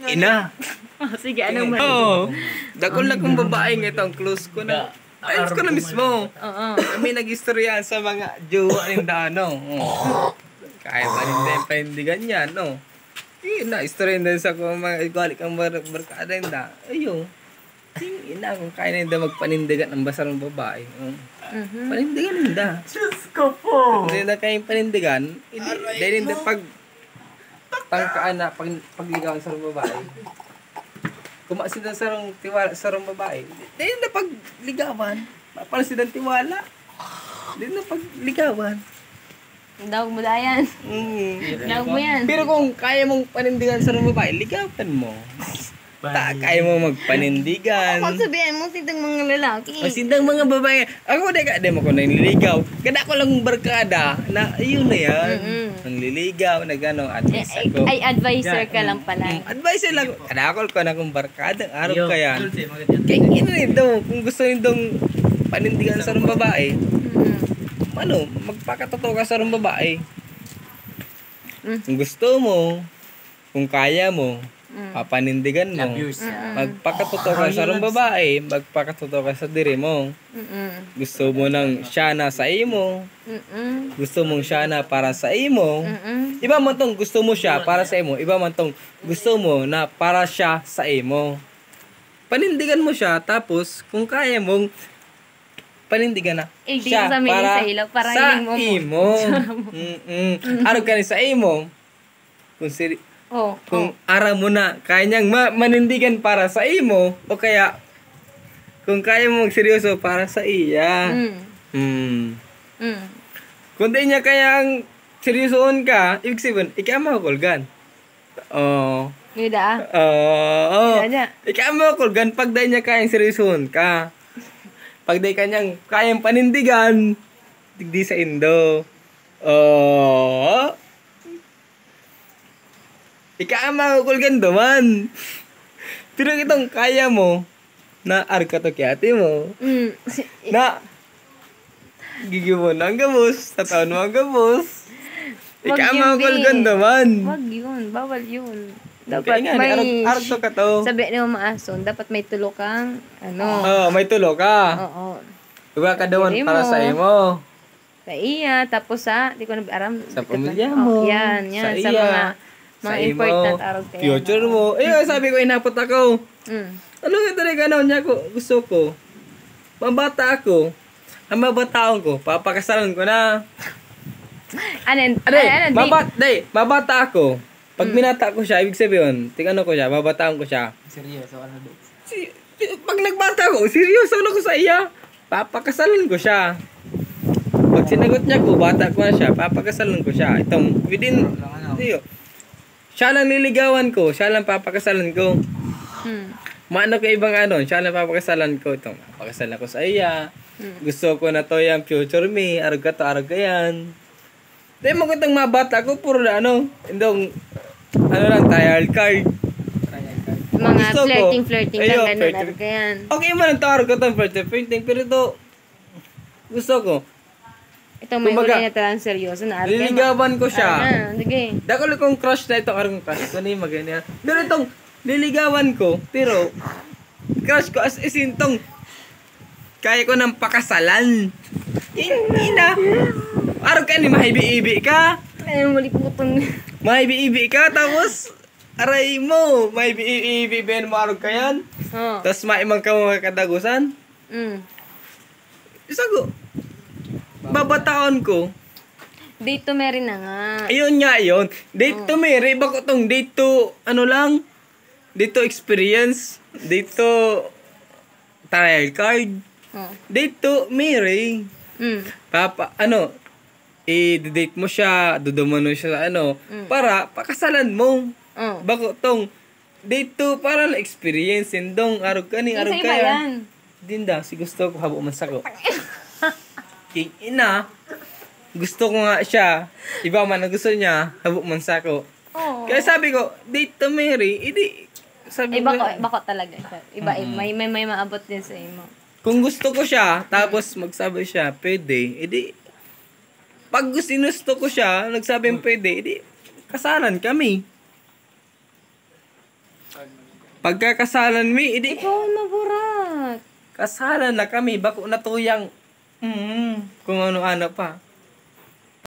ina. Sige, anong man? Oo. Dakol na kong babae nga itong close ko na. Ayos ko na mismo. Oo. Kami nag-istorya sa mga jowa ng dano. Kaya pa rin panindigan yan, no? Yun na, istorya din sa kung mga igalik ang barkada yung da. Ayun. Ina, kung kaya na yung magpanindigan ng basarang babae. Panindigan yung da. Diyos ko po! Hindi na kayong panindigan, dahil hindi pag tangkaan na pagligawan sa babae. Kumasin na sarong tiwala sa babae. Dahil na pagligawan. Papansin ng tiwala. Dahil na pagligawan. Dawag mo dayan. Dawag mo yan. Pero kung kaya mong panindigan sa babae, ligawan mo. Kaya mo magpanindigan. Kung sabihin mo, sindang mga lalaki. Sindang mga babae. Ako di mo ko nanliligaw. Kada ko lang barkada na ayun na yan. Nanliligaw na gano'n. Advice ako. Ay, advisor ka lang pala. Advice lang. Kada ko na kung barkada. Araw ka yan. Kaya ino rin daw. Kung gusto nyo daw panindigan sa babae, ano, magpakatotoo ka sa babae. Kung gusto mo, kung kaya mo, papanindigan mo. Magpakatotoo ka sa babae, magpakatotoo ka sa diri mo. Gusto mo nang siya na sa imo. Gusto mong siya na para sa imo. Iba man tong gusto mo siya para sa imo. Iba man tong gusto mo na para siya sa imo. Panindigan mo siya, tapos kung kaya mong panindigan na siya para sa imo. Araw ka sa imo. Kung araw mo na kaya niyang manindigan para sa imo, o kaya kung kaya mo magseryoso para sa iya. Kung di niya kayang seryosoon ka, ibig sabihin, ikaw makukulgan. Gida Ikaw makukulgan pag di niya kayang seryosoon ka. Pag di kanyang kayang panindigan, digdi sa indo. Ika ang makukulgan duman. Pero itong kaya mo, na arka to kiyati mo, na gigibon mo ang gabos, tataon mo ang gabos. Ika ang makukulgan duman. Wag yun, bawal yun. Dapat may arto ka to. Sabi ni Mama Ason, dapat may tulo kang may tulo ka. Oo. Iba ka dawan para sa imo. Sa iya, tapos di ko na-aram. Sa pamilya mo. Yan. Sa mga important araw kaya. Future mo. Sabi ko, inapot ako. Ano nga talaga niya ko? Gusto ko. Mabata ako. Ang mabataon ko, papakasalan ko na. Mabata ako. Pag minata ko siya, ibig sabihin, tingnan ko siya, babataan ko siya. Seryoso, ano doon? Pag nagbata ko, seryoso na ko sa iya. Papakasalan ko siya. Pag sinagot niya ko, bata ko na siya, papakasalan ko siya. Itong, siya lang niligawan ko, siya lang papakasalan ko. Maano ka ibang siya lang papakasalan ko. Itong, papakasalan ko sa iya. Gusto ko na to yung future me, arag ka to, arag ka yan. Dahil magandang mabata ko, puro indong, lang, trial card. Mga flirting lang, ganun, arag ka yan. Okay man ang tawag ko itong flirting, pero ito, gusto ko. Itong may huli na talang seryoso na arag ka. Liligawan ko siya. Sige. Dakol kong crush na itong arag crush ko na yung maganda. Pero itong, liligawan ko, pero, crush ko as in itong, kaya ko ng pakasalan. Ina. Arag ka ni mahibi-ibi ka. Ay, maliputong. Mahibi-ibi ka, tapos, aray mo, mahibi-ibi mo arag ka yan. Tapos maimang ka mga kadagusan. Isa ko, babataon ko. Date to marry na nga. Ayun nga yun. Date to marry, bako tong date to, date to experience, date to trial card, date to marry. I-date mo siya, dudumano siya sa para pakasalan mo. Bako tong date to para na experience indong arog ka ni arog ka yan. Dinda, si gusto ko habo man sako. King ina, gusto ko nga siya. Iba man ang gusto niya, habo man sako. Kaya sabi ko, date to marry, sabi ko, bako talaga siya. Iba, may maabot din sa imo. Kung gusto ko siya, tapos magsabi siya, pwede, pag ginusto ko siya, nagsabing pwede, kasalan kami. Pagkakasalan mi, edi Ikaw ay maburat. kasalan na kami, bako na tuyang, kung ano-ano pa.